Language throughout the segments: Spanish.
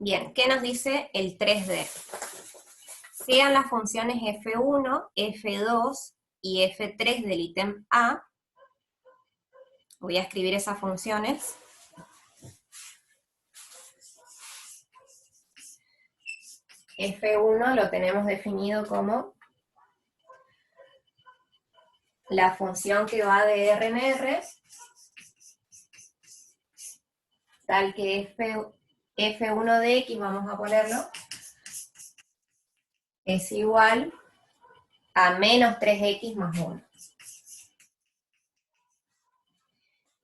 Bien, ¿qué nos dice el 3D? Sean las funciones f1, f2 y f3 del ítem A. Voy a escribir esas funciones. F1 lo tenemos definido como la función que va de R en R, tal que F1 de X, vamos a ponerlo, es igual a menos 3X más 1.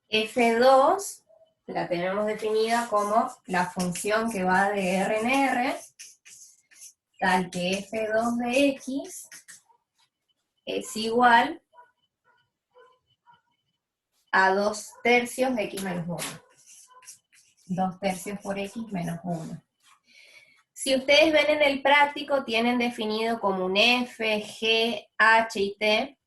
F2 la tenemos definida como la función que va de R en R, tal que F2 de X es igual a 2/3 de X menos 1. 2/3 por X menos 1. Si ustedes ven en el práctico, tienen definido como un F, G, H y T.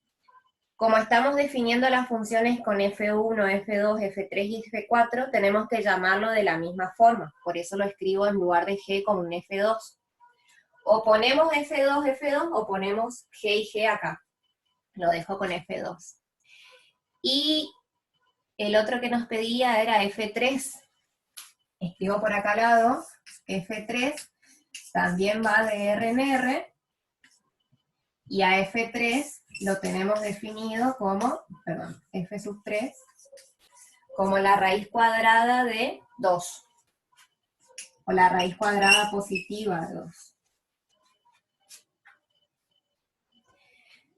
Como estamos definiendo las funciones con F1, F2, F3 y F4, tenemos que llamarlo de la misma forma. Por eso lo escribo en lugar de G como un F2. O ponemos F2, F2, o ponemos G y G acá. Lo dejo con F2. Y el otro que nos pedía era F3. Escribo por acá al lado, F3 también va de R en R, y a F3 lo tenemos definido como, F sub 3, como la raíz cuadrada de 2, o la raíz cuadrada positiva de 2.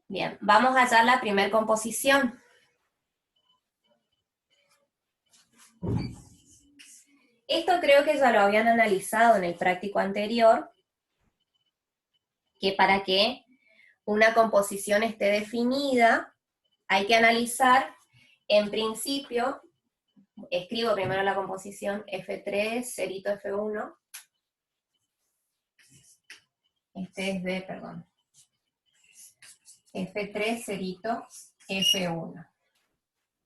Bien, vamos a hallar la primera composición. Esto creo que ya lo habían analizado en el práctico anterior, que para que una composición esté definida, hay que analizar, en principio, escribo primero la composición F3, cerito F1, este es de, F3, cerito F1.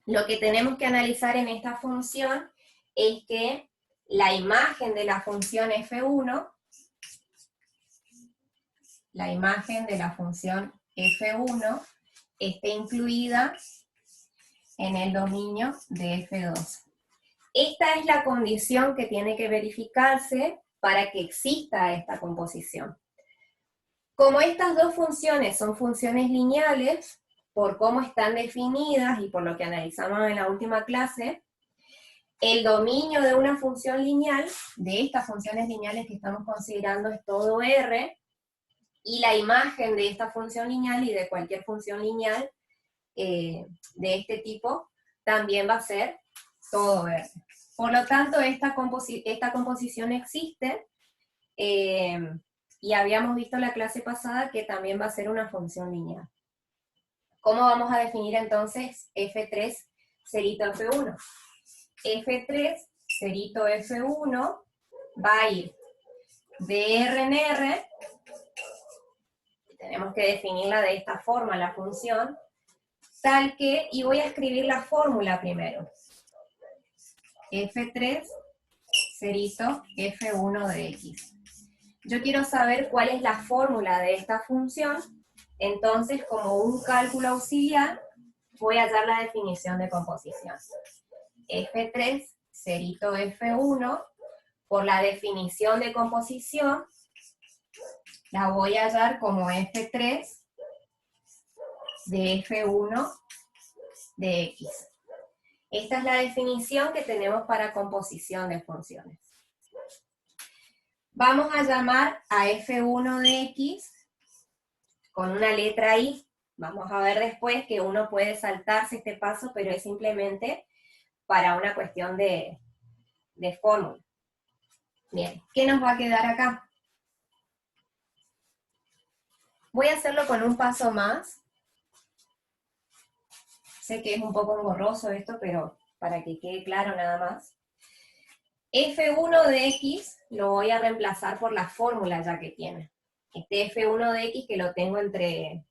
Lo que tenemos que analizar en esta función es que la imagen de la función F1, esté incluida en el dominio de F2. Esta es la condición que tiene que verificarse para que exista esta composición. Como estas dos funciones son funciones lineales, por cómo están definidas y por lo que analizamos en la última clase, el dominio de una función lineal, de estas funciones lineales que estamos considerando, es todo R, y la imagen de esta función lineal y de cualquier función lineal de este tipo también va a ser todo R. Por lo tanto, esta composición existe, y habíamos visto en la clase pasada que también va a ser una función lineal. ¿Cómo vamos a definir entonces F3 cerito F1? F3 cerito F1 va a ir de R en R, tenemos que definirla de esta forma, la función, tal que, y voy a escribir la fórmula primero. F3 cerito F1 de X. Yo quiero saber cuál es la fórmula de esta función, entonces como un cálculo auxiliar voy a hallar la definición de composición. F3 cerito F1, por la definición de composición, la voy a hallar como F3 de F1 de X. Esta es la definición que tenemos para composición de funciones. Vamos a llamar a F1 de X con una letra I. Vamos a ver después que uno puede saltarse este paso, pero es simplemente para una cuestión de fórmula. Bien, ¿qué nos va a quedar acá? Voy a hacerlo con un paso más. Sé que es un poco engorroso esto, pero para que quede claro nada más. F1 de X lo voy a reemplazar por la fórmula ya que tiene. Este F1 de X que lo tengo entre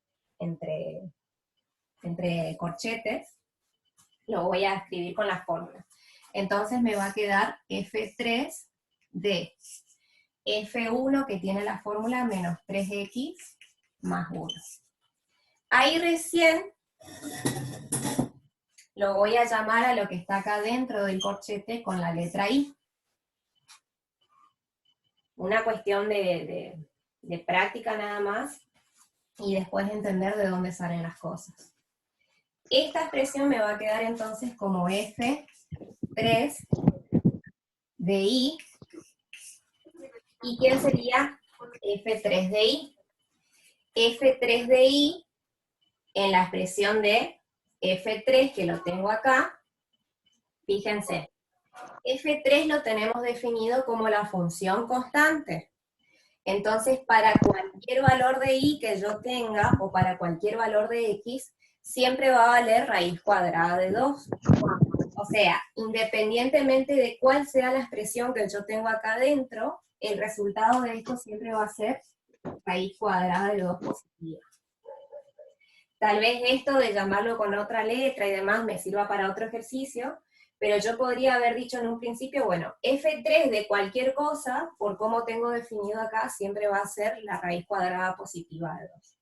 corchetes, lo voy a escribir con la fórmula. Entonces me va a quedar F3 de F1 que tiene la fórmula menos 3x más 1. Ahí recién lo voy a llamar a lo que está acá dentro del corchete con la letra I. Una cuestión de práctica nada más, y después entender de dónde salen las cosas. Esta expresión me va a quedar entonces como F3 de I. ¿Y quién sería F3 de I? F3 de I, en la expresión de F3, que lo tengo acá, fíjense, F3 lo tenemos definido como la función constante. Entonces, para cualquier valor de I que yo tenga, o para cualquier valor de X, siempre va a valer raíz cuadrada de 2. O sea, independientemente de cuál sea la expresión que yo tengo acá adentro, el resultado de esto siempre va a ser raíz cuadrada de 2 positiva. Tal vez esto de llamarlo con otra letra y demás me sirva para otro ejercicio, pero yo podría haber dicho en un principio, bueno, F3 de cualquier cosa, por cómo tengo definido acá, siempre va a ser la raíz cuadrada positiva de 2.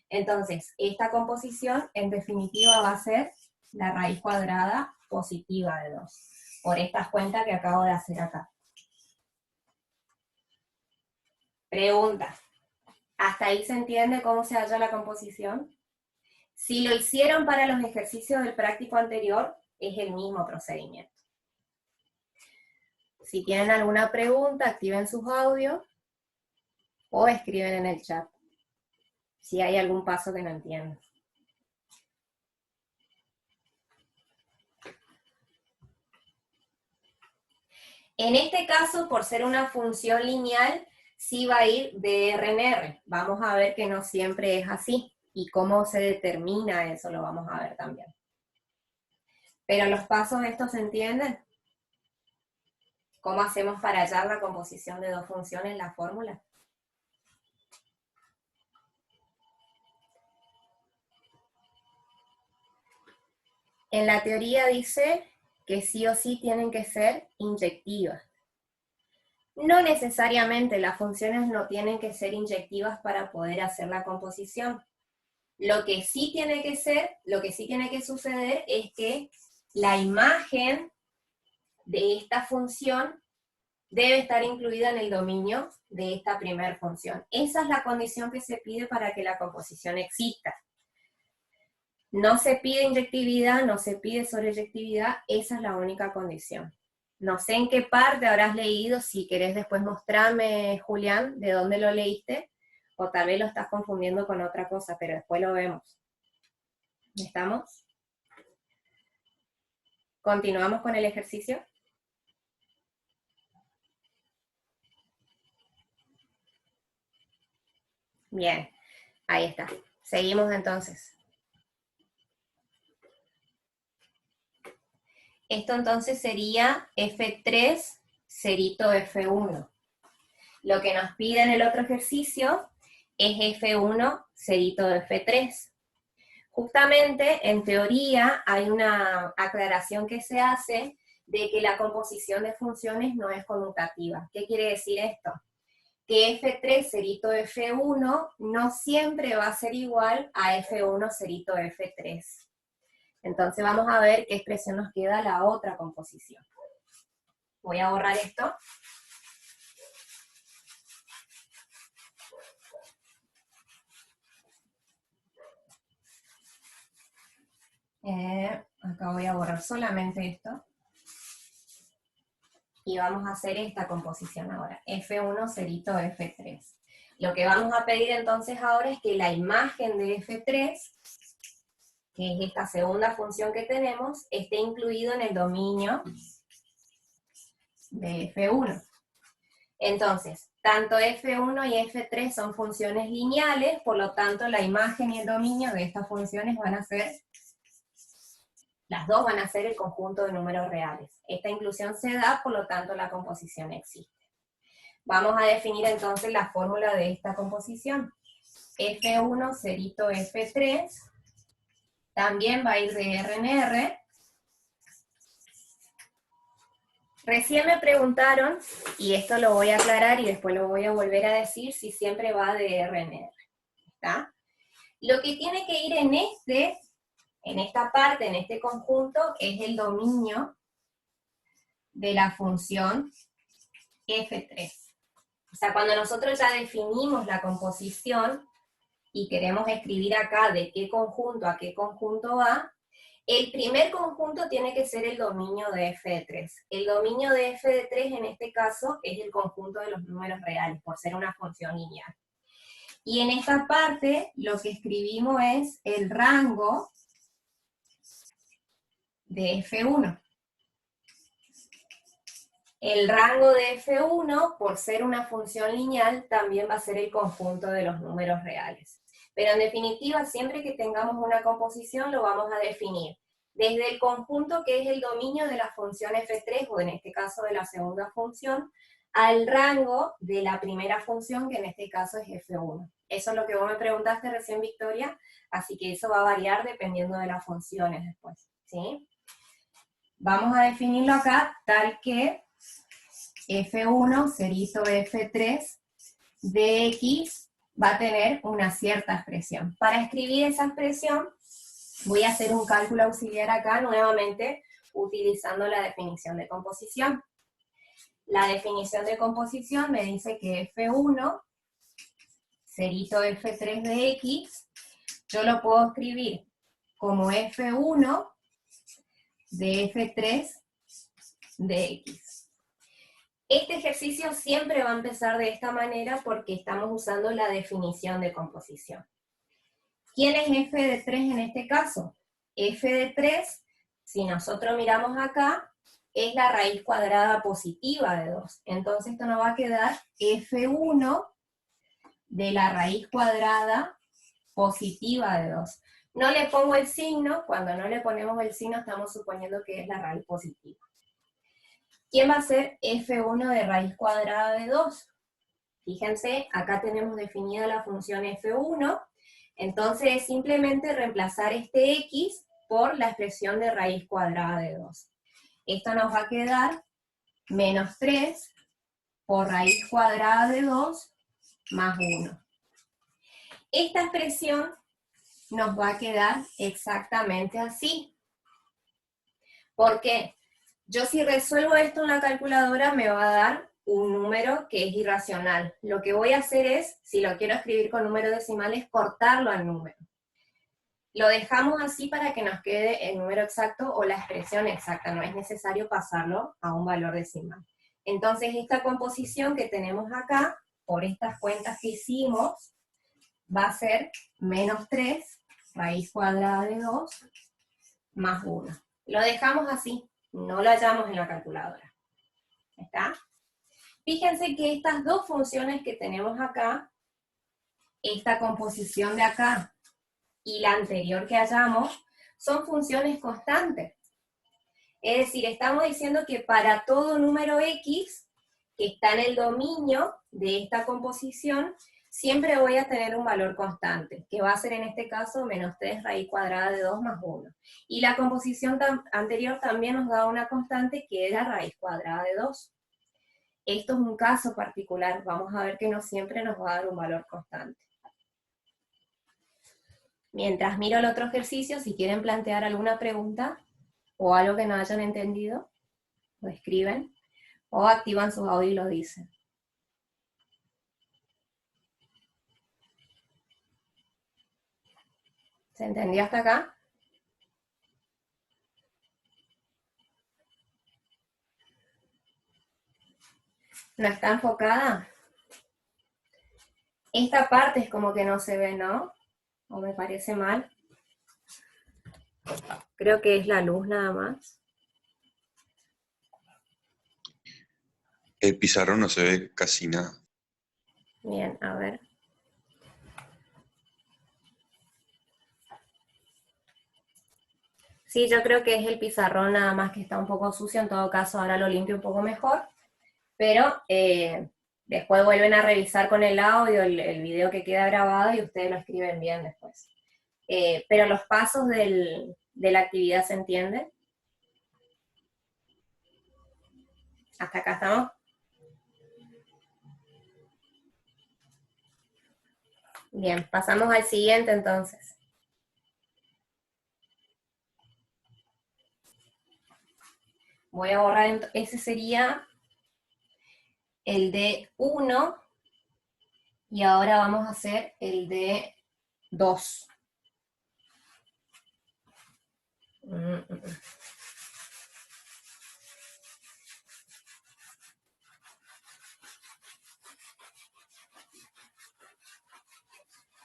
Entonces, esta composición, en definitiva, va a ser la raíz cuadrada positiva de 2, por estas cuentas que acabo de hacer acá. Pregunta, ¿hasta ahí se entiende cómo se halla la composición? Si lo hicieron para los ejercicios del práctico anterior, es el mismo procedimiento. Si tienen alguna pregunta, activen sus audios o escriben en el chat si hay algún paso que no entiendan. En este caso, por ser una función lineal, sí va a ir de R en R. Vamos a ver que no siempre es así. Y cómo se determina eso lo vamos a ver también. Pero los pasos estos se entienden. ¿Cómo hacemos para hallar la composición de dos funciones en la fórmula? En la teoría dice que sí o sí tienen que ser inyectivas. No necesariamente las funciones no tienen que ser inyectivas para poder hacer la composición. Lo que sí tiene que ser, lo que sí tiene que suceder es que la imagen de esta función debe estar incluida en el dominio de esta primera función. Esa es la condición que se pide para que la composición exista. No se pide inyectividad, no se pide sobreyectividad, esa es la única condición. No sé en qué parte habrás leído, si querés después mostrarme, Julián, de dónde lo leíste, o tal vez lo estás confundiendo con otra cosa, pero después lo vemos. ¿Estamos? ¿Continuamos con el ejercicio? Bien, ahí está. Seguimos entonces. Esto entonces sería F3 cerito F1. Lo que nos pide en el otro ejercicio es F1 cerito F3. Justamente, en teoría, hay una aclaración que se hace de que la composición de funciones no es conmutativa. ¿Qué quiere decir esto? Que F3 cerito F1 no siempre va a ser igual a F1 cerito F3. Entonces vamos a ver qué expresión nos queda la otra composición. Voy a borrar esto. Acá voy a borrar solamente esto. Y vamos a hacer esta composición ahora. F1 cerito F3. Lo que vamos a pedir entonces ahora es que la imagen de F3, que es esta segunda función que tenemos, esté incluido en el dominio de F1. Entonces, tanto F1 y F3 son funciones lineales, por lo tanto la imagen y el dominio de estas funciones van a ser, las dos van a ser el conjunto de números reales. Esta inclusión se da, por lo tanto la composición existe. Vamos a definir entonces la fórmula de esta composición. F1 cerito F3 también va a ir de R en R. Recién me preguntaron, y esto lo voy a aclarar y después lo voy a volver a decir, si siempre va de R en R, ¿está? Lo que tiene que ir en esta parte, en este conjunto, es el dominio de la función F3. O sea, cuando nosotros ya definimos la composición y queremos escribir acá de qué conjunto a qué conjunto va, el primer conjunto tiene que ser el dominio de f de 3. El dominio de f de 3 en este caso es el conjunto de los números reales, por ser una función lineal. Y en esta parte lo que escribimos es el rango de F1. El rango de F1, por ser una función lineal, también va a ser el conjunto de los números reales. Pero en definitiva, siempre que tengamos una composición, lo vamos a definir desde el conjunto que es el dominio de la función F3, o en este caso de la segunda función, al rango de la primera función, que en este caso es F1. Eso es lo que vos me preguntaste recién, Victoria, así que eso va a variar dependiendo de las funciones después, ¿sí? Vamos a definirlo acá tal que F1, cerito F3, de X va a tener una cierta expresión. Para escribir esa expresión, voy a hacer un cálculo auxiliar acá, nuevamente, utilizando la definición de composición. La definición de composición me dice que F1, cerito F3 de X, yo lo puedo escribir como F1 de F3 de X. Este ejercicio siempre va a empezar de esta manera porque estamos usando la definición de composición. ¿Quién es f de 3 en este caso? F de 3, si nosotros miramos acá, es la raíz cuadrada positiva de 2. Entonces esto nos va a quedar F1 de la raíz cuadrada positiva de 2. No le pongo el signo, cuando no le ponemos el signo estamos suponiendo que es la raíz positiva. ¿Quién va a ser F1 de raíz cuadrada de 2? Fíjense, acá tenemos definida la función F1, entonces es simplemente reemplazar este X por la expresión de raíz cuadrada de 2. Esto nos va a quedar menos 3 por raíz cuadrada de 2 más 1. Esta expresión nos va a quedar exactamente así. ¿Por qué? Yo si resuelvo esto en la calculadora me va a dar un número que es irracional. Lo que voy a hacer es, si lo quiero escribir con números decimales, cortarlo al número. Lo dejamos así para que nos quede el número exacto o la expresión exacta, no es necesario pasarlo a un valor decimal. Entonces esta composición que tenemos acá, por estas cuentas que hicimos, va a ser menos 3, raíz cuadrada de 2, más 1. Lo dejamos así, no lo hallamos en la calculadora. ¿Está? Fíjense que estas dos funciones que tenemos acá, esta composición de acá y la anterior que hallamos, son funciones constantes. Es decir, estamos diciendo que para todo número X que está en el dominio de esta composición, siempre voy a tener un valor constante, que va a ser en este caso menos 3 raíz cuadrada de 2 más 1. Y la composición anterior también nos da una constante que era raíz cuadrada de 2. Esto es un caso particular, vamos a ver que no siempre nos va a dar un valor constante. Mientras miro el otro ejercicio, si quieren plantear alguna pregunta o algo que no hayan entendido, lo escriben o activan sus audios y lo dicen. ¿Se entendió hasta acá? ¿No está enfocada? Esta parte es como que no se ve, ¿no? ¿O me parece mal? Creo que es la luz nada más. El pizarrón no se ve casi nada. Bien, a ver. Sí, yo creo que es el pizarrón nada más que está un poco sucio, en todo caso ahora lo limpio un poco mejor, pero después vuelven a revisar con el audio, el video que queda grabado y ustedes lo escriben bien después. Pero los pasos de la actividad se entienden. ¿Hasta acá estamos? Bien, pasamos al siguiente entonces. Voy a borrar, ese sería el de 1, y ahora vamos a hacer el de 2.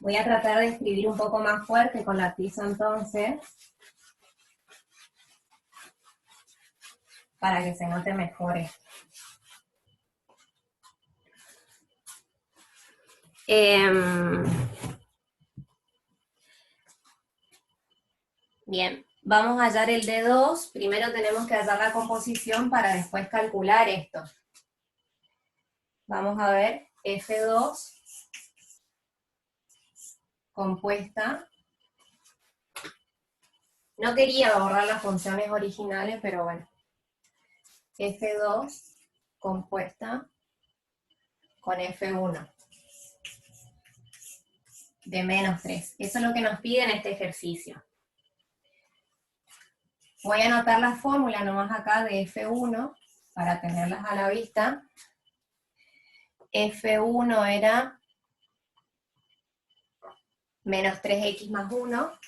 Voy a tratar de escribir un poco más fuerte con la tiza entonces, para que se note mejor esto. Bien, vamos a hallar el de 2. Primero tenemos que hallar la composición para después calcular esto. Vamos a ver, F2 compuesta. No quería borrar las funciones originales, pero bueno. F2 compuesta con F1 de menos 3. Eso es lo que nos pide en este ejercicio. Voy a anotar la fórmula nomás acá de F1 para tenerlas a la vista. F1 era menos 3x más 1.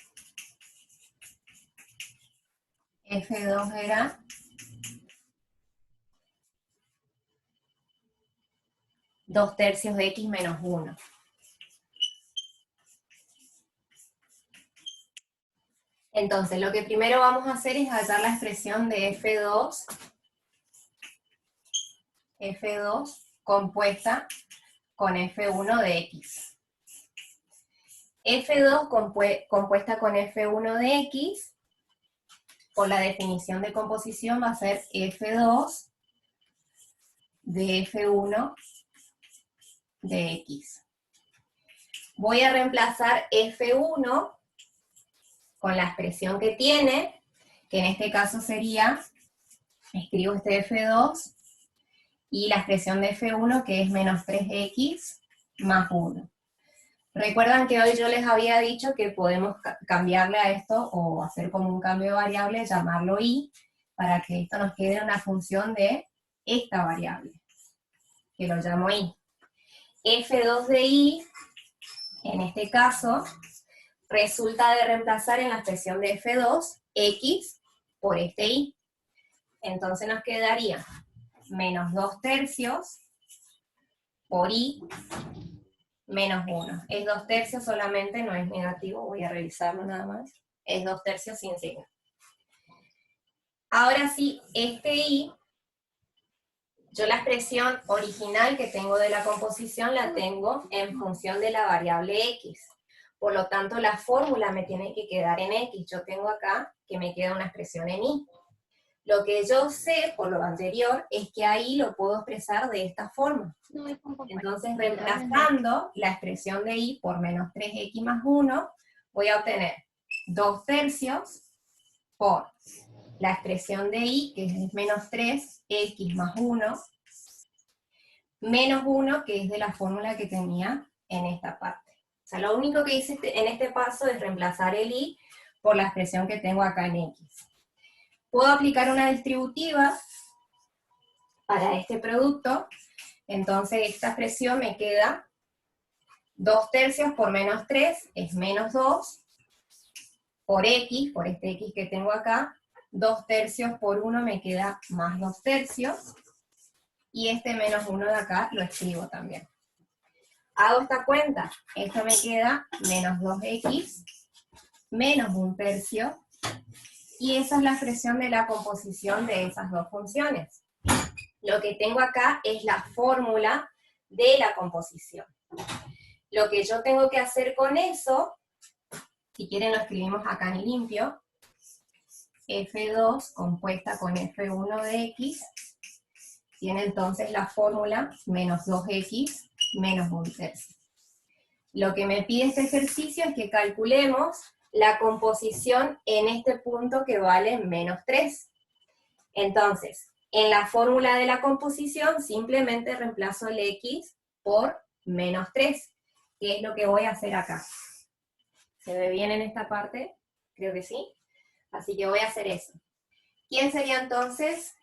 F2 era dos tercios de x menos 1. Entonces, lo que primero vamos a hacer es hallar la expresión de F2 compuesta con F1 de x. F2 compuesta con F1 de x, por la definición de composición va a ser F2 de F1 de x. Voy a reemplazar F1 con la expresión que tiene, que en este caso sería, escribo este F2, y la expresión de F1 que es menos 3x más 1. Recuerdan que hoy yo les había dicho que podemos cambiarle a esto, o hacer como un cambio de variable, llamarlo y, para que esto nos quede una función de esta variable, que lo llamo y. F2 de y, en este caso, resulta de reemplazar en la expresión de F2, x por este y. Entonces nos quedaría menos 2 tercios por y menos 1. Es 2 tercios solamente, no es negativo, voy a revisarlo nada más. Es 2 tercios sin signo. Ahora sí, este y, yo la expresión original que tengo de la composición la tengo en función de la variable x. Por lo tanto, la fórmula me tiene que quedar en x. Yo tengo acá que me queda una expresión en y. Lo que yo sé, por lo anterior, es que ahí lo puedo expresar de esta forma. Entonces, reemplazando la expresión de y por menos 3x más 1, voy a obtener 2 tercios por la expresión de y, que es menos 3x más 1, menos 1, que es de la fórmula que tenía en esta parte. O sea, lo único que hice en este paso es reemplazar el y por la expresión que tengo acá en x. Puedo aplicar una distributiva para este producto, entonces esta expresión me queda 2 tercios por menos 3, es menos 2, por x, por este x que tengo acá, 2 tercios por 1 me queda más 2 tercios, y este menos 1 de acá lo escribo también. Hago esta cuenta, esto me queda menos 2x, menos 1 tercio, y esa es la expresión de la composición de esas dos funciones. Lo que tengo acá es la fórmula de la composición. Lo que yo tengo que hacer con eso, si quieren lo escribimos acá en limpio, F2 compuesta con F1 de x, tiene entonces la fórmula menos 2x menos 1 tercio. Lo que me pide este ejercicio es que calculemos la composición en este punto que vale menos 3. Entonces, En la fórmula de la composición simplemente reemplazo el x por menos 3, que es lo que voy a hacer acá. ¿Se ve bien en esta parte? Creo que sí. Así que voy a hacer eso. ¿Quién sería entonces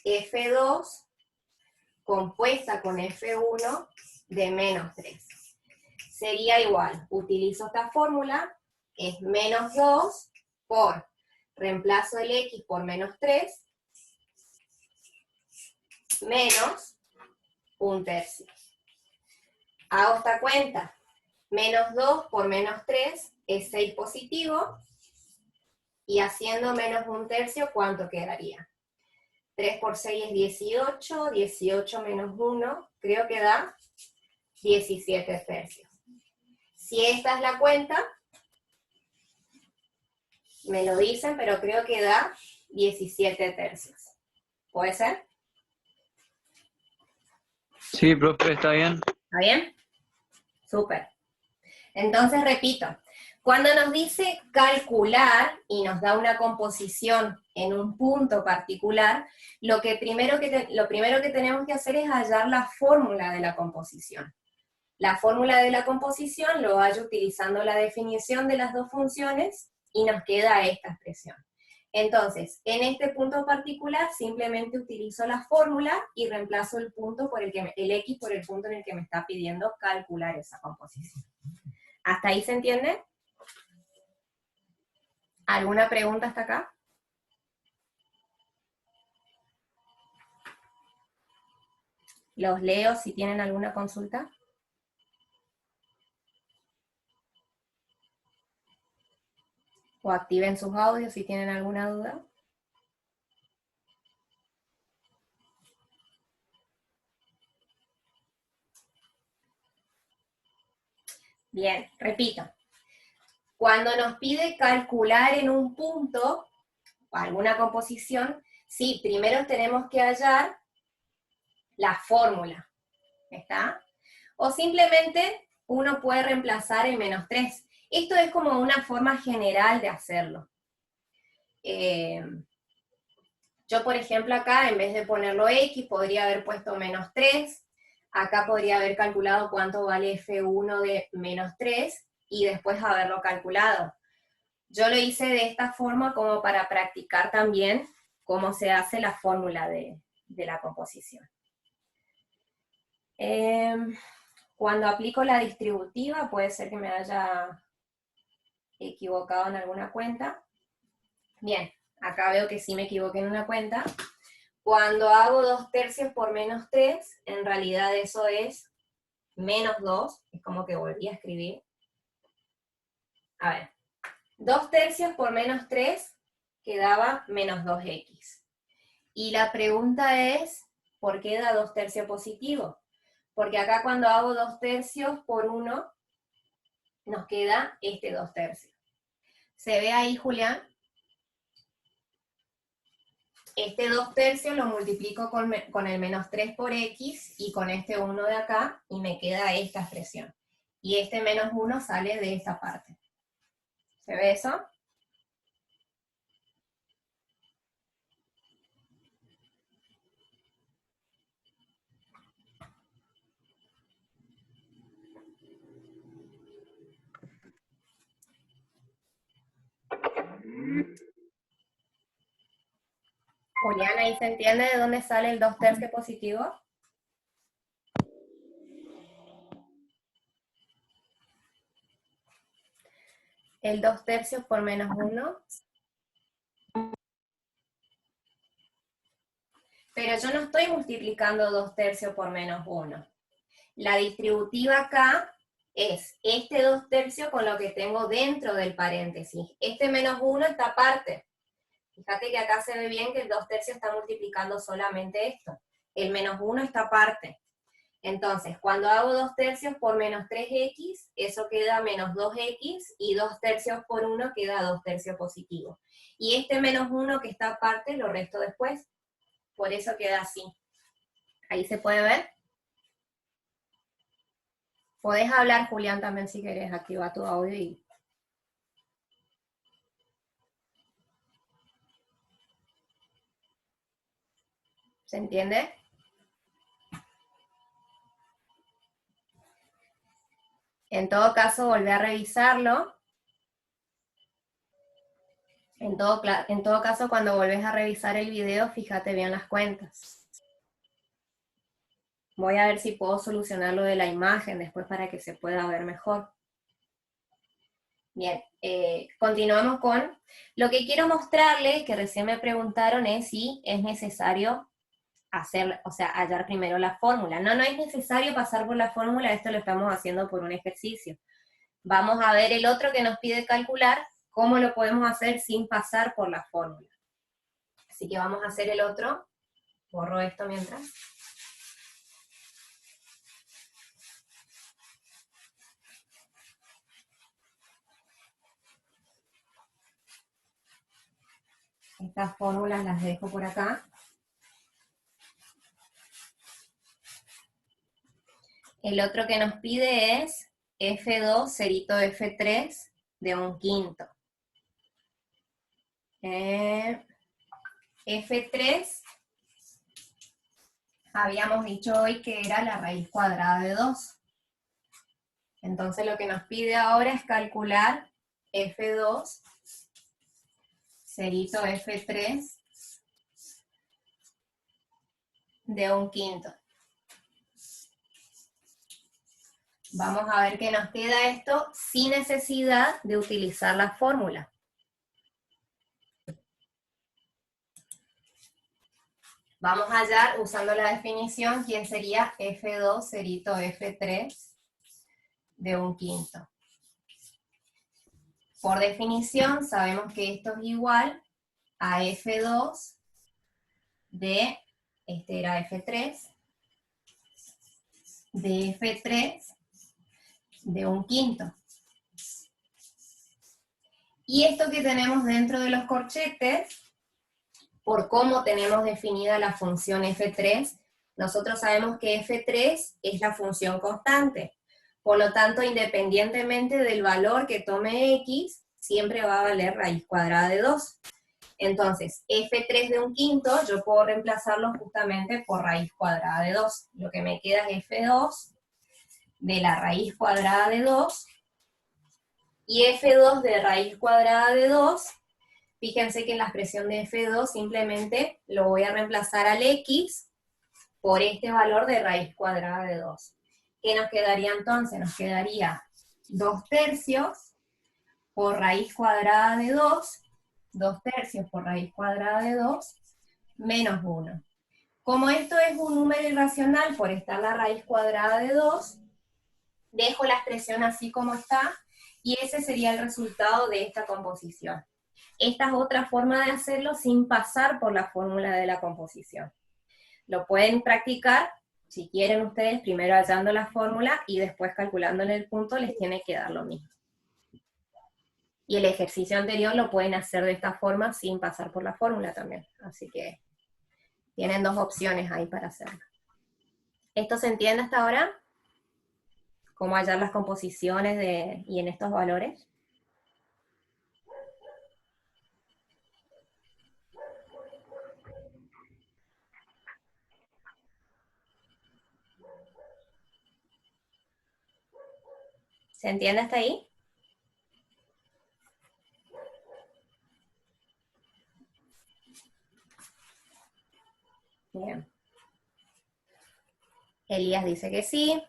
F2 compuesta con F1 de menos 3? Sería igual, utilizo esta fórmula, es menos 2 por, reemplazo el x por menos 3, menos 1/3. Hago esta cuenta, menos 2 por menos 3 es 6 positivo, y haciendo menos 1/3, ¿cuánto quedaría? 3 por 6 es 18, 18 menos 1, creo que da 17/3. Si esta es la cuenta, me lo dicen, pero creo que da 17/3. ¿Puede ser? Sí, profe, está bien. ¿Está bien? Súper. Entonces, repito, cuando nos dice calcular y nos da una composición en un punto particular, lo primero que tenemos que hacer es hallar la fórmula de la composición. La fórmula de la composición lo hallo utilizando la definición de las dos funciones y nos queda esta expresión. Entonces, en este punto particular simplemente utilizo la fórmula y reemplazo el punto por el x por el punto en el que me está pidiendo calcular esa composición. ¿Hasta ahí se entiende? ¿Alguna pregunta hasta acá? Los leo si tienen alguna consulta. O activen sus audios si tienen alguna duda. Bien, repito. Cuando nos pide calcular en un punto, o alguna composición, sí, primero tenemos que hallar la fórmula, ¿está? O simplemente uno puede reemplazar el menos 3. Esto es como una forma general de hacerlo. Yo, por ejemplo, acá, en vez de ponerlo x, podría haber puesto menos 3. Acá podría haber calculado cuánto vale F1 de menos 3, y después haberlo calculado. Yo lo hice de esta forma como para practicar también cómo se hace la fórmula de la composición. Cuando aplico la distributiva, puede ser que me haya equivocado en alguna cuenta. Bien, acá veo que sí me equivoqué en una cuenta. Cuando hago 2/3 por menos 3, en realidad eso es menos 2, es como que volví a escribir. A ver, 2/3 por menos 3 quedaba menos 2x. Y la pregunta es, ¿por qué da 2/3 positivo? Porque acá cuando hago 2/3 por 1, nos queda este 2/3. ¿Se ve ahí, Julián? Este 2/3 lo multiplico con el menos 3 por x y con este 1 de acá, y me queda esta expresión. Y este menos 1 sale de esta parte. ¿Se ve eso? Julián, ¿ahí se entiende de dónde sale el 2/3 positivo? El 2/3 por menos 1. Pero yo no estoy multiplicando 2/3 por menos 1. La distributiva acá es este 2/3 con lo que tengo dentro del paréntesis. Este menos 1 está aparte. Fíjate que acá se ve bien que el 2/3 está multiplicando solamente esto. El menos 1 está aparte. Entonces, cuando hago 2/3 por menos 3x, eso queda menos 2x, y 2/3 por 1 queda 2/3 positivo. Y este menos 1 que está aparte lo resto después. Por eso queda así. Ahí se puede ver. Podés hablar, Julián, también si querés. Activa tu audio y... ¿Se entiende? En todo caso, volvé a revisarlo. En todo caso, cuando volvés a revisar el video, fíjate bien las cuentas. Voy a ver si puedo solucionar lo de la imagen después para que se pueda ver mejor. Bien, continuamos con... Lo que quiero mostrarles, que recién me preguntaron, es si es necesario hacer, o sea, hallar primero la fórmula. No es necesario pasar por la fórmula, esto lo estamos haciendo por un ejercicio. Vamos a ver el otro que nos pide calcular, cómo lo podemos hacer sin pasar por la fórmula. Así que vamos a hacer el otro. Borro esto mientras. Estas fórmulas las dejo por acá. El otro que nos pide es F2 cerito F3 de 1/5. F3, habíamos dicho hoy que era la raíz cuadrada de 2. Entonces lo que nos pide ahora es calcular F2 cerito F3 de 1/5. Vamos a ver qué nos queda esto sin necesidad de utilizar la fórmula. Vamos a hallar, usando la definición, quién sería F2 cerito F3 de 1/5. Por definición, sabemos que esto es igual a F2 de, este era F3, de F3 de 1/5. Y esto que tenemos dentro de los corchetes, por cómo tenemos definida la función F3, nosotros sabemos que F3 es la función constante. Por lo tanto, independientemente del valor que tome X, siempre va a valer raíz cuadrada de 2. Entonces, F3 de 1/5, yo puedo reemplazarlo justamente por raíz cuadrada de 2. Lo que me queda es F2 de la raíz cuadrada de 2, y F2 de raíz cuadrada de 2, fíjense que en la expresión de F2 simplemente lo voy a reemplazar al X por este valor de raíz cuadrada de 2. ¿Qué nos quedaría entonces? Nos quedaría 2/3 por raíz cuadrada de 2, 2/3 por raíz cuadrada de 2, menos 1. Como esto es un número irracional por estar la raíz cuadrada de 2, dejo la expresión así como está, y ese sería el resultado de esta composición. Esta es otra forma de hacerlo sin pasar por la fórmula de la composición. Lo pueden practicar, si quieren ustedes, primero hallando la fórmula y después calculando en el punto, les tiene que dar lo mismo. Y el ejercicio anterior lo pueden hacer de esta forma sin pasar por la fórmula también. Así que tienen dos opciones ahí para hacerlo. ¿Esto se entiende hasta ahora? ¿Cómo hallar las composiciones y en estos valores? ¿Se entiende hasta ahí? Bien. Elías dice que sí.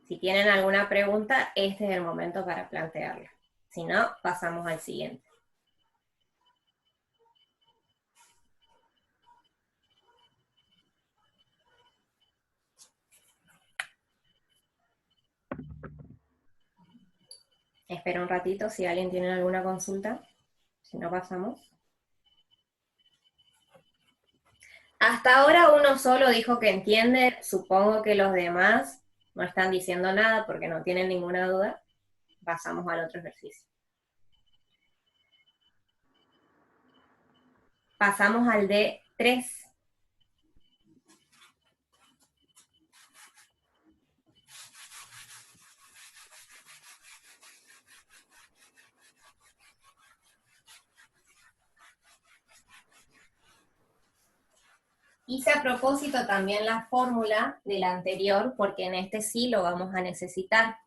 Si tienen alguna pregunta, este es el momento para plantearla. Si no, pasamos al siguiente. Espero un ratito si alguien tiene alguna consulta. Si no, pasamos. Hasta ahora uno solo dijo que entiende. Supongo que los demás no están diciendo nada porque no tienen ninguna duda. Pasamos al otro ejercicio. Pasamos al D3. Hice a propósito también la fórmula de la anterior, porque en este sí lo vamos a necesitar.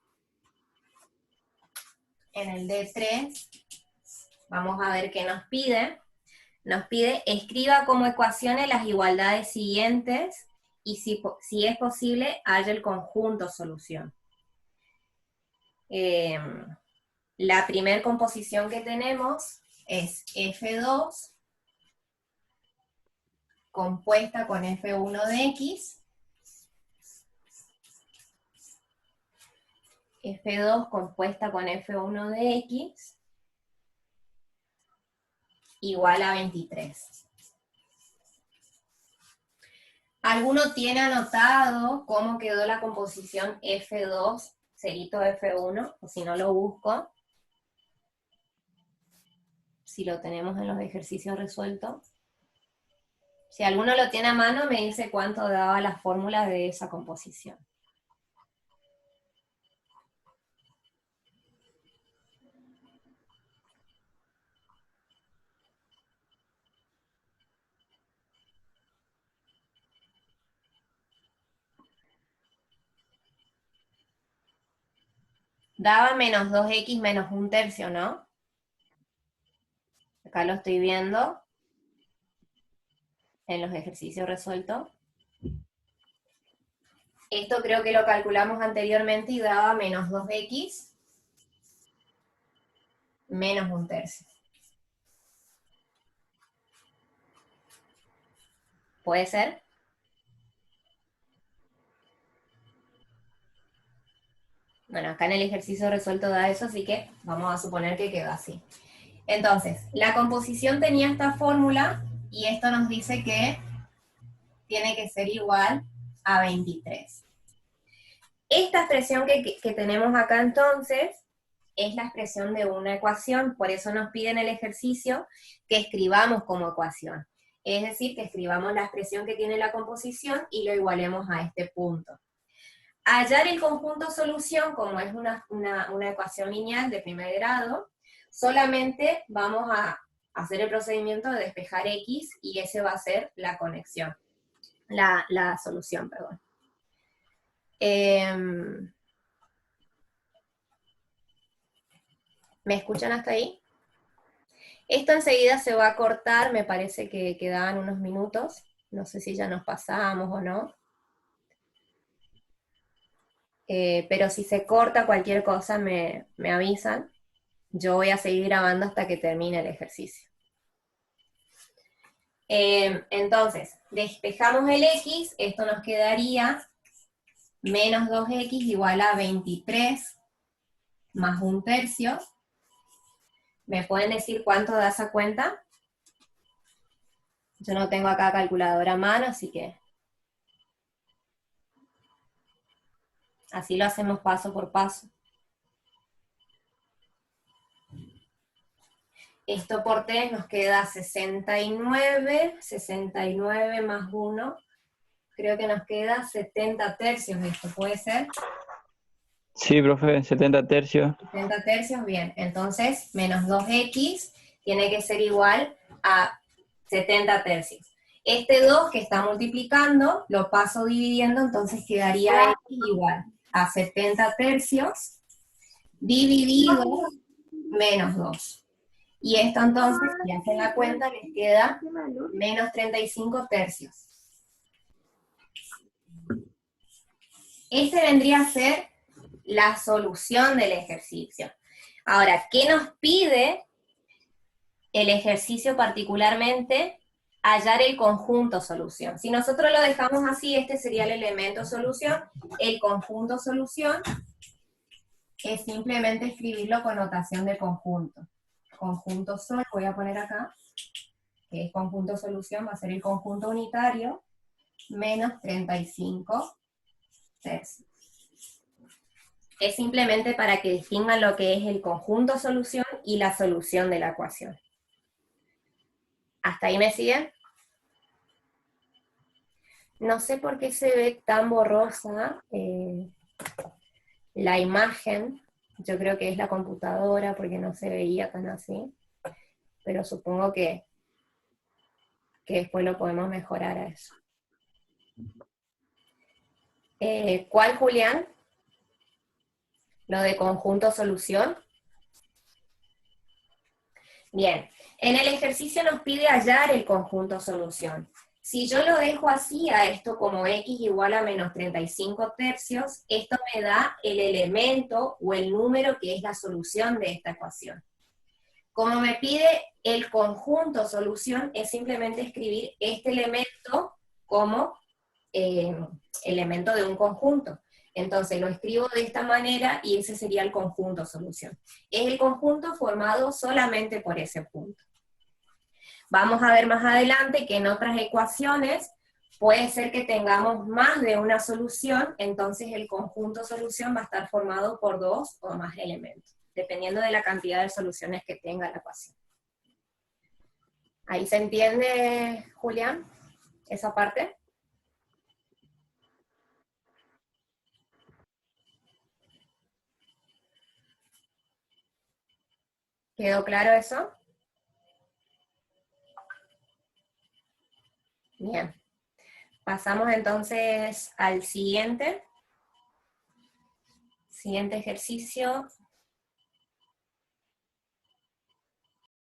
En el D3, vamos a ver qué nos pide. Nos pide, escriba como ecuaciones las igualdades siguientes, y si es posible, haya el conjunto solución. La primer composición que tenemos es F2 compuesta con F1 de X, F2 compuesta con F1 de X, igual a 23. ¿Alguno tiene anotado cómo quedó la composición F2, cerito F1? O si no lo busco. Si lo tenemos en los ejercicios resueltos. Si alguno lo tiene a mano, me dice cuánto daba la fórmula de esa composición. Daba menos 2x menos 1/3, ¿no? Acá lo estoy viendo en los ejercicios resueltos. Esto creo que lo calculamos anteriormente y daba menos 2x menos 1/3. ¿Puede ser? Bueno, acá en el ejercicio resuelto da eso, así que vamos a suponer que quedó así. Entonces, la composición tenía esta fórmula, y esto nos dice que tiene que ser igual a 23. Esta expresión que tenemos acá entonces, es la expresión de una ecuación, por eso nos piden el ejercicio que escribamos como ecuación. Es decir, que escribamos la expresión que tiene la composición y lo igualemos a este punto. Hallar el conjunto solución, como es una ecuación lineal de primer grado, solamente vamos a hacer el procedimiento de despejar X, y ese va a ser la conexión, la solución, perdón. ¿Me escuchan hasta ahí? Esto enseguida se va a cortar, me parece que quedaban unos minutos, no sé si ya nos pasamos o no. Pero si se corta cualquier cosa me avisan. Yo voy a seguir grabando hasta que termine el ejercicio. Entonces, despejamos el X, esto nos quedaría menos 2X igual a 23 más 1/3. ¿Me pueden decir cuánto da esa cuenta? Yo no tengo acá calculadora a mano, así que así lo hacemos paso por paso. Esto por 3 nos queda 69, 69 más 1, creo que nos queda 70 tercios esto, ¿puede ser? Sí, profe, 70 tercios. 70 tercios, bien. Entonces, menos 2x tiene que ser igual a 70 tercios. Este 2 que está multiplicando, lo paso dividiendo, entonces quedaría x igual a 70 tercios dividido menos 2. Y esto entonces, si hacen la cuenta, les queda menos 35 tercios. Este vendría a ser la solución del ejercicio. Ahora, ¿qué nos pide el ejercicio particularmente? Hallar el conjunto solución. Si nosotros lo dejamos así, este sería el elemento solución. El conjunto solución es simplemente escribirlo con notación de conjunto. Conjunto sol, voy a poner acá, que es conjunto solución, va a ser el conjunto unitario, menos 35 tercios. Es simplemente para que distingan lo que es el conjunto solución y la solución de la ecuación. ¿Hasta ahí me siguen? No sé por qué se ve tan borrosa la imagen. Yo creo que es la computadora porque no se veía tan así. Pero supongo que después lo podemos mejorar a eso. ¿Cuál, Julián? Lo de conjunto solución. Bien, en el ejercicio nos pide hallar el conjunto solución. Si yo lo dejo así, a esto como x igual a menos 35 tercios, esto me da el elemento o el número que es la solución de esta ecuación. Como me pide el conjunto solución, es simplemente escribir este elemento como elemento de un conjunto. Entonces lo escribo de esta manera y ese sería el conjunto solución. Es el conjunto formado solamente por ese punto. Vamos a ver más adelante que en otras ecuaciones puede ser que tengamos más de una solución, entonces el conjunto solución va a estar formado por 2 o más elementos, dependiendo de la cantidad de soluciones que tenga la ecuación. ¿Ahí se entiende, Julián, esa parte? ¿Quedó claro eso? Bien. Pasamos entonces al siguiente ejercicio.